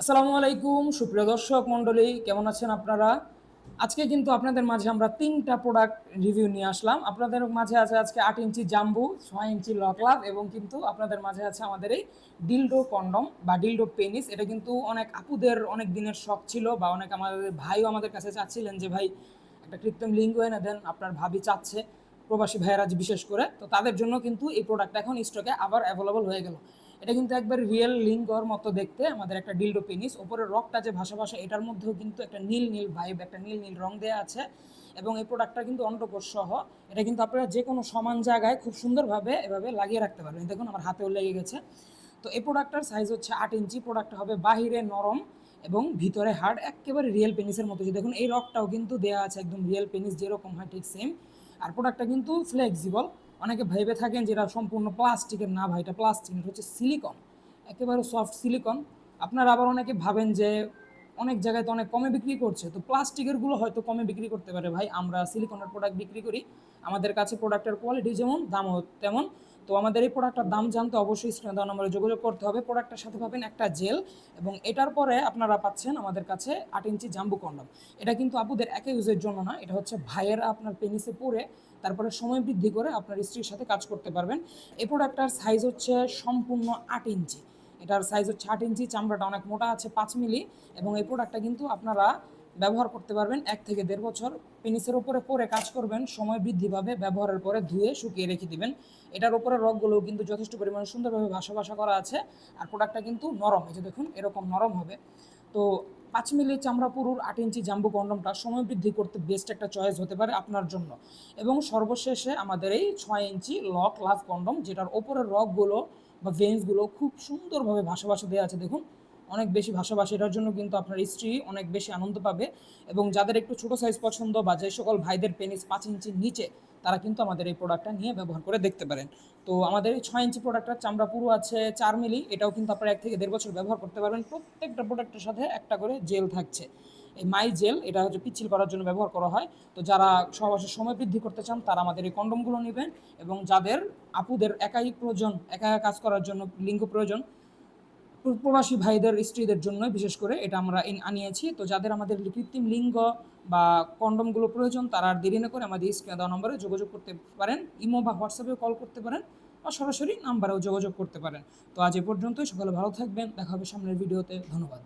আসসালামু আলাইকুম সুপ্রিয় দর্শক মণ্ডলী, কেমন আছেন আপনারা? আজকে কিন্তু আপনাদের মাঝে আমরা ৩টা প্রোডাক্ট রিভিউ নিয়ে আসলাম। আপনাদের মাঝে আছে আজকে ৮ ইঞ্চি জাম্বু, ৬ ইঞ্চি লকলাভ এবং কিন্তু আপনাদের মাঝে আছে আমাদের এই ডিলডো কন্ডম বা ডিলডো পেনিস। এটা কিন্তু অনেক আপুদের অনেক দিনের শখ ছিল বা অনেক আমাদের ভাইও আমাদের কাছে চাচ্ছিলেন যে ভাই একটা কৃত্রিম লিঙ্গ এনে দেন, আপনার ভাবি চাচ্ছে, প্রবাসী ভাইয়েরা বিশেষ করে। তো তাদের জন্য কিন্তু এই প্রোডাক্টটা এখন স্টকে আবার অ্যাভেলেবল হয়ে গেল। এটা কিন্তু একবার রিয়েল লিঙ্গর মতো দেখতে আমাদের একটা ডিলডো পেনিস। ওপরের রকটা যে ভাসা ভাসা, এটার মধ্যেও কিন্তু একটা নীল নীল ভাইব, একটা নীল নীল রং দেওয়া আছে। এবং এই প্রোডাক্টটা কিন্তু অন্ডকোষ সহ। এটা কিন্তু আপনারা যে কোনো সমান জায়গায় খুব সুন্দরভাবে এভাবে লাগিয়ে রাখতে পারবেন। দেখুন আমার হাতেও লেগে গেছে। তো এই প্রোডাক্টটার সাইজ হচ্ছে ৮ ইঞ্চি। প্রোডাক্টটা হবে বাহিরে নরম এবং ভিতরে হার্ড, একেবারে রিয়েল পেনিসের মতো। যে দেখুন এই রকটাও কিন্তু দেওয়া আছে একদম রিয়েল পেনিস যেরকম হয় ঠিক সেম। আর প্রোডাক্টটা কিন্তু ফ্লেক্সিবল। অনেকে ভেবে থাকেন যে এটা সম্পূর্ণ প্লাস্টিকের, না ভাই এটা প্লাস্টিক, এটা হচ্ছে সিলিকন, একেবারে সফট সিলিকন। আপনারা আবার অনেকে ভাবেন যে অনেক জায়গায় তো অনেক কমে বিক্রি করছে, তো প্লাস্টিকেরগুলো হয়তো কমে বিক্রি করতে পারে। ভাই আমরা সিলিকনের প্রোডাক্ট বিক্রি করি, আমাদের কাছে প্রোডাক্টের কোয়ালিটি যেমন দামও তেমন। তো আমাদের এই প্রোডাক্টটার দাম জানতে অবশ্যই স্ক্রিনে দেওয়া নম্বরে যোগাযোগ করতে হবে। প্রোডাক্টটার সাথে পাবেন একটা জেল এবং এটার পরে আপনারা পাচ্ছেন আমাদের কাছে ৮ ইঞ্চি জাম্বু কন্ডম। এটা কিন্তু আপুদের একা ইউজের জন্য না, এটা হচ্ছে ভাইয়েরা আপনার পেনিসে পরে তারপরে সময় বৃদ্ধি করে আপনার স্ত্রীর সাথে কাজ করতে পারবেন। এই প্রোডাক্টটার সাইজ হচ্ছে সম্পূর্ণ ৮ ইঞ্চি। এটার সাইজ হচ্ছে ৮ ইঞ্চি, চামড়াটা অনেক মোটা আছে ৫ মিলি। এবং এই প্রোডাক্টটা কিন্তু আপনারা ব্যবহার করতে পারবেন ১ থেকে ১.৫ বছর। পেনিসের উপরে পরে কাজ করবেন, সময় বৃদ্ধি পাবে, ব্যবহারের পরে ধুয়ে শুকিয়ে রেখে দিবেন। এটার উপরে রগগুলোও কিন্তু যথেষ্ট পরিমাণে সুন্দরভাবে ভাসা ভাসা করা আছে। আর প্রোডাক্টটা কিন্তু নরম, এই যে দেখুন এরকম নরম হবে। তো ৫ মিলি চামড়া পুরুর ৮ ইঞ্চি জাম্বু কন্ডমটা সময় বৃদ্ধি করতে বেস্ট একটা চয়েস হতে পারে আপনার জন্য। এবং সর্বশেষে আমাদের এই ৬ ইঞ্চি লক লাভ কন্ডম, যেটার ওপরের রগগুলো বা ভেন্সগুলো খুব সুন্দরভাবে ভাসা ভাসা দেওয়া আছে। দেখুন অনেক বেশি ভাসাভাসি, এটার জন্য কিন্তু আপনার স্ত্রী অনেক বেশি আনন্দ পাবে। এবং যাদের একটু ছোটো সাইজ পছন্দ বা যে সকল ভাইদের পেনিস ৫ ইঞ্চির নিচে, তারা কিন্তু আমাদের এই প্রোডাক্টটা নিয়ে ব্যবহার করে দেখতে পারেন। তো আমাদের এই ৬ ইঞ্চি প্রোডাক্টটার চামড়া পুরো আছে ৪ মিলি। এটাও কিন্তু আপনারা ১ থেকে ১.৫ বছর ব্যবহার করতে পারবেন। প্রত্যেকটা প্রোডাক্টের সাথে একটা করে জেল থাকছে। এই মাই জেল, এটা হচ্ছে পিচ্ছিল করার জন্য ব্যবহার করা হয়। তো যারা সহবাসের সময় বৃদ্ধি করতে চান তারা আমাদের এই কন্ডমগুলো নেবেন। এবং যাদের আপুদের একাই প্রয়োজন, একা একা কাজ করার জন্য লিঙ্গ প্রয়োজন, প্রবাসী ভাইদের স্ত্রীদের জন্য বিশেষ করে এটা আমরা আনিয়েছি। তো যাদের আমাদের কৃত্রিম লিঙ্গ বা কন্ডমগুলো প্রয়োজন, তারা আর দেরি না করে আমাদের স্ক্রিনে দেওয়া নম্বরে যোগাযোগ করতে পারেন। ইমো বা হোয়াটসঅ্যাপেও কল করতে পারেন বা সরাসরি নাম্বারেও যোগাযোগ করতে পারেন। তো আজ এ পর্যন্তই। সকলে ভালো থাকবেন, দেখা হবে সামনের ভিডিওতে। ধন্যবাদ।